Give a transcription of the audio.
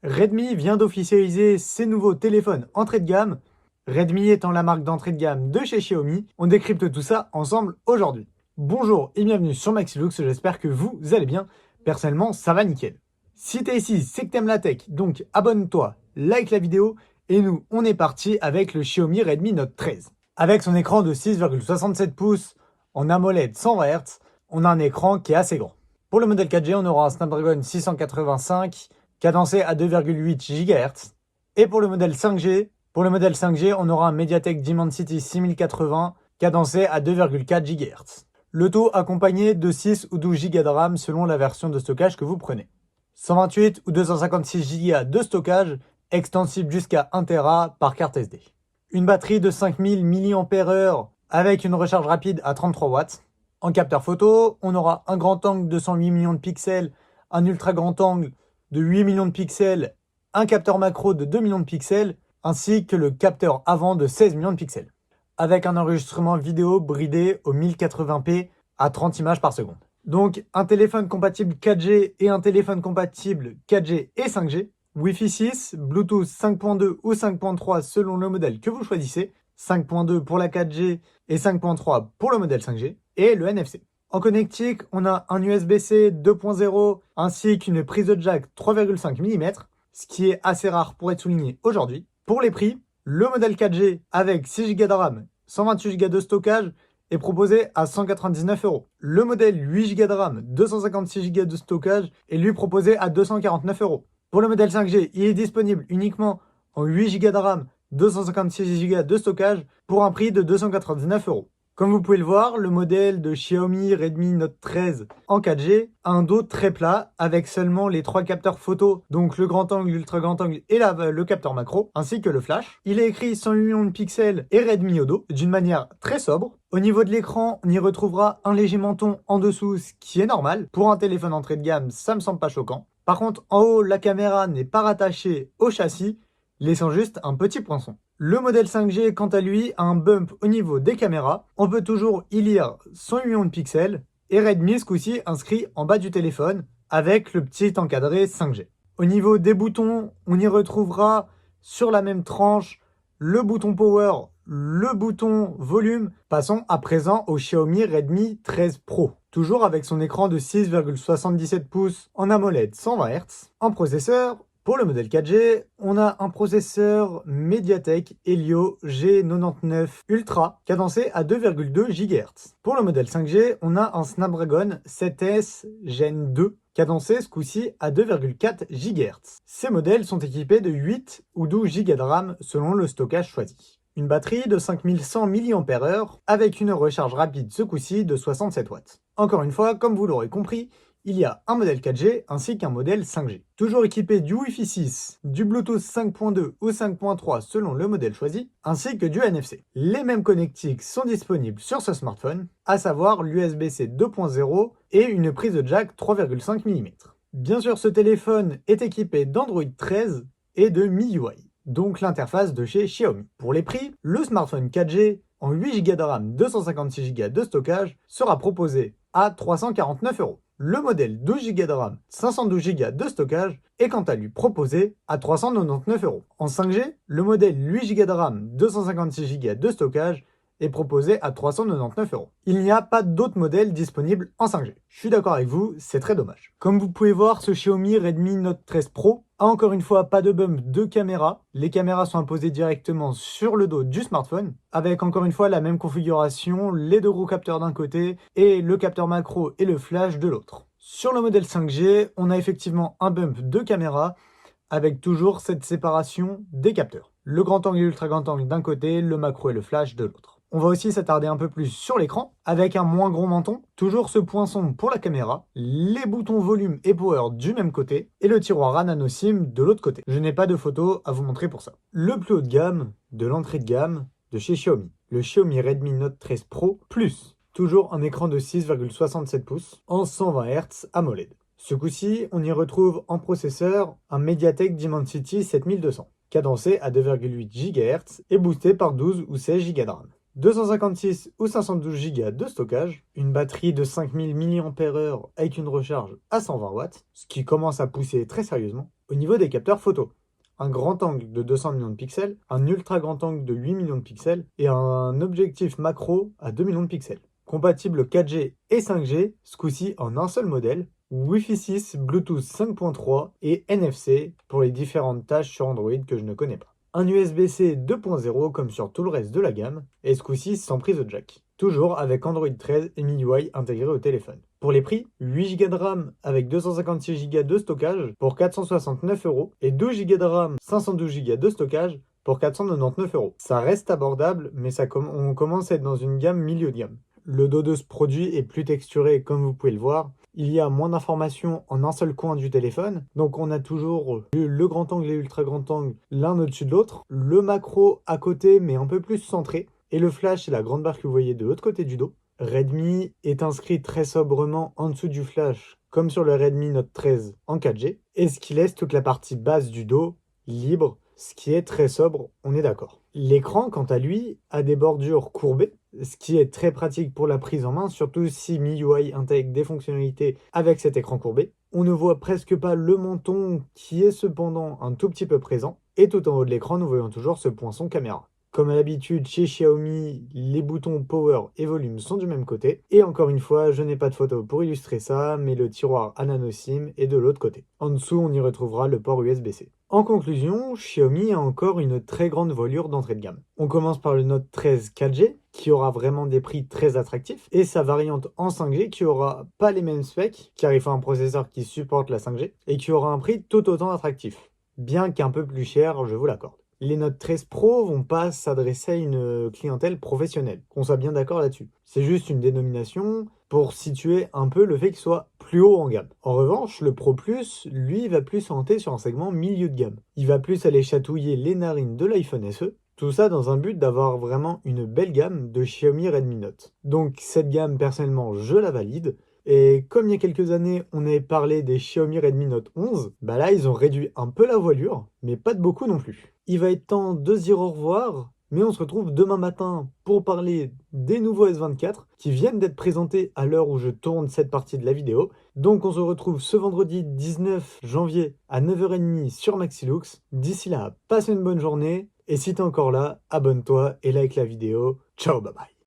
Redmi vient d'officialiser ses nouveaux téléphones entrée de gamme. Redmi étant la marque d'entrée de gamme de chez Xiaomi, on décrypte tout ça ensemble aujourd'hui. Bonjour et bienvenue sur Maxilux, j'espère que vous allez bien. Personnellement, ça va nickel. Si t'es ici, c'est que t'aimes la tech, donc abonne-toi, like la vidéo, et nous, on est parti avec le Xiaomi Redmi Note 13. Avec son écran de 6,67 pouces en AMOLED 120 Hz, on a un écran qui est assez grand. Pour le modèle 4G, on aura un Snapdragon 685 cadencé à 2,8 GHz. Et pour le modèle 5G, on aura un MediaTek Dimensity 6080 cadencé à 2,4 GHz. Le tout accompagné de 6 ou 12 Go de RAM selon la version de stockage que vous prenez. 128 ou 256 Go de stockage, extensible jusqu'à 1 Tera par carte SD. Une batterie de 5000 mAh avec une recharge rapide à 33 watts. En capteur photo, on aura un grand angle de 108 millions de pixels, un ultra grand angle de 8 millions de pixels, un capteur macro de 2 millions de pixels, ainsi que le capteur avant de 16 millions de pixels, avec un enregistrement vidéo bridé au 1080p à 30 images par seconde. Donc un téléphone compatible 4G et un téléphone compatible 4G et 5G, Wi-Fi 6, Bluetooth 5.2 ou 5.3 selon le modèle que vous choisissez, 5.2 pour la 4G et 5.3 pour le modèle 5G, et le NFC. En connectique, on a un USB-C 2.0 ainsi qu'une prise de jack 3,5 mm, ce qui est assez rare pour être souligné aujourd'hui. Pour les prix, le modèle 4G avec 6 Go de RAM, 128 Go de stockage est proposé à 199 €. Le modèle 8 Go de RAM, 256 Go de stockage est lui proposé à 249 €. Pour le modèle 5G, il est disponible uniquement en 8 Go de RAM, 256 Go de stockage pour un prix de 299 €. Comme vous pouvez le voir, le modèle de Xiaomi Redmi Note 13 en 4G a un dos très plat avec seulement les 3 capteurs photo, donc le grand angle, l'ultra grand angle et le capteur macro, ainsi que le flash. Il est écrit 108 millions de pixels et Redmi au dos, d'une manière très sobre. Au niveau de l'écran, on y retrouvera un léger menton en dessous, ce qui est normal. Pour un téléphone entrée de gamme, ça me semble pas choquant. Par contre, en haut, la caméra n'est pas rattachée au châssis, laissant juste un petit poinçon. Le modèle 5G, quant à lui, a un bump au niveau des caméras. On peut toujours y lire 108 millions de pixels et Redmi ce coup-ci inscrit en bas du téléphone avec le petit encadré 5G. Au niveau des boutons, on y retrouvera sur la même tranche le bouton Power, le bouton Volume. Passons à présent au Xiaomi Redmi 13 Pro. Toujours avec son écran de 6,77 pouces en AMOLED 120 Hz. En processeur, pour le modèle 4G, on a un processeur MediaTek Helio G99 Ultra cadencé à 2,2 GHz. Pour le modèle 5G, on a un Snapdragon 7S Gen 2 cadencé ce coup-ci à 2,4 GHz. Ces modèles sont équipés de 8 ou 12 Go de RAM selon le stockage choisi. Une batterie de 5100 mAh avec une recharge rapide ce coup-ci de 67 watts. Encore une fois, comme vous l'aurez compris, il y a un modèle 4G ainsi qu'un modèle 5G. Toujours équipé du Wi-Fi 6, du Bluetooth 5.2 ou 5.3 selon le modèle choisi, ainsi que du NFC. Les mêmes connectiques sont disponibles sur ce smartphone, à savoir l'USB-C 2.0 et une prise de jack 3,5 mm. Bien sûr, ce téléphone est équipé d'Android 13 et de MIUI, donc l'interface de chez Xiaomi. Pour les prix, le smartphone 4G en 8 Go de RAM, 256 Go de stockage sera proposé à 349 €. Le modèle 12 Go de RAM, 512 Go de stockage est quant à lui proposé à 399 €. En 5G, le modèle 8 Go de RAM, 256 Go de stockage est proposé à 399 €. Il n'y a pas d'autres modèles disponibles en 5G. Je suis d'accord avec vous, c'est très dommage. Comme vous pouvez voir, ce Xiaomi Redmi Note 13 Pro a encore une fois pas de bump de caméra. Les caméras sont imposées directement sur le dos du smartphone, avec encore une fois la même configuration, les deux gros capteurs d'un côté et le capteur macro et le flash de l'autre. Sur le modèle 5G, on a effectivement un bump de caméra, avec toujours cette séparation des capteurs. Le grand angle et l'ultra grand angle d'un côté, le macro et le flash de l'autre. On va aussi s'attarder un peu plus sur l'écran, avec un moins gros menton, toujours ce poinçon pour la caméra, les boutons volume et power du même côté, et le tiroir à nano SIM de l'autre côté. Je n'ai pas de photos à vous montrer pour ça. Le plus haut de gamme, de l'entrée de gamme, de chez Xiaomi. Le Xiaomi Redmi Note 13 Pro Plus. Toujours un écran de 6,67 pouces en 120 Hz AMOLED. Ce coup-ci, on y retrouve en processeur un MediaTek Dimensity 7200, cadencé à 2,8 GHz et boosté par 12 ou 16 Go de RAM. 256 ou 512 Go de stockage, une batterie de 5000 mAh avec une recharge à 120 watts, ce qui commence à pousser très sérieusement, Au niveau des capteurs photo, un grand angle de 200 millions de pixels, un ultra grand angle de 8 millions de pixels et un objectif macro à 2 millions de pixels. Compatible 4G et 5G, ce coup-ci en un seul modèle, Wi-Fi 6, Bluetooth 5.3 et NFC pour les différentes tâches sur Android que je ne connais pas. Un USB-C 2.0 comme sur tout le reste de la gamme, et ce coup-ci sans prise jack. Toujours avec Android 13 et MIUI intégré au téléphone. Pour les prix, 8 Go de RAM avec 256 Go de stockage pour 469 € et 2 Go de RAM, 512 Go de stockage pour 499 €. Ça reste abordable, mais on commence à être dans une gamme milieu de gamme. Le dos de ce produit est plus texturé comme vous pouvez le voir. Il y a moins d'informations en un seul coin du téléphone. Donc on a toujours le grand angle et l'ultra grand angle l'un au-dessus de l'autre. Le macro à côté mais un peu plus centré. Et le flash c'est la grande barre que vous voyez de l'autre côté du dos. Redmi est inscrit très sobrement en dessous du flash comme sur le Redmi Note 13 en 4G. Et ce qui laisse toute la partie basse du dos libre, ce qui est très sobre, on est d'accord. L'écran, quant à lui, a des bordures courbées, ce qui est très pratique pour la prise en main, surtout si MIUI intègre des fonctionnalités avec cet écran courbé. On ne voit presque pas le menton qui est cependant un tout petit peu présent, et tout en haut de l'écran, nous voyons toujours ce poinçon caméra. Comme à l'habitude chez Xiaomi, les boutons Power et Volume sont du même côté. Et encore une fois, je n'ai pas de photo pour illustrer ça, mais le tiroir à nano SIM est de l'autre côté. En dessous, on y retrouvera le port USB-C. En conclusion, Xiaomi a encore une très grande voilure d'entrée de gamme. On commence par le Note 13 4G, qui aura vraiment des prix très attractifs, et sa variante en 5G qui aura pas les mêmes specs, car il faut un processeur qui supporte la 5G, et qui aura un prix tout autant attractif. Bien qu'un peu plus cher, je vous l'accorde. Les Note 13 Pro vont pas s'adresser à une clientèle professionnelle, qu'on soit bien d'accord là-dessus. C'est juste une dénomination pour situer un peu le fait qu'il soit plus haut en gamme. En revanche, le Pro Plus, lui, va plus s'orienter sur un segment milieu de gamme. Il va plus aller chatouiller les narines de l'iPhone SE, tout ça dans un but d'avoir vraiment une belle gamme de Xiaomi Redmi Note. Donc cette gamme, personnellement, je la valide. Et comme il y a quelques années, on avait parlé des Xiaomi Redmi Note 11, bah là, ils ont réduit un peu la voilure, mais pas de beaucoup non plus. Il va être temps de se dire au revoir, mais on se retrouve demain matin pour parler des nouveaux S24 qui viennent d'être présentés à l'heure où je tourne cette partie de la vidéo. Donc on se retrouve ce vendredi 19 janvier à 9h30 sur Maxilux. D'ici là, passe une bonne journée, et si t'es encore là, abonne-toi et like la vidéo. Ciao, bye bye.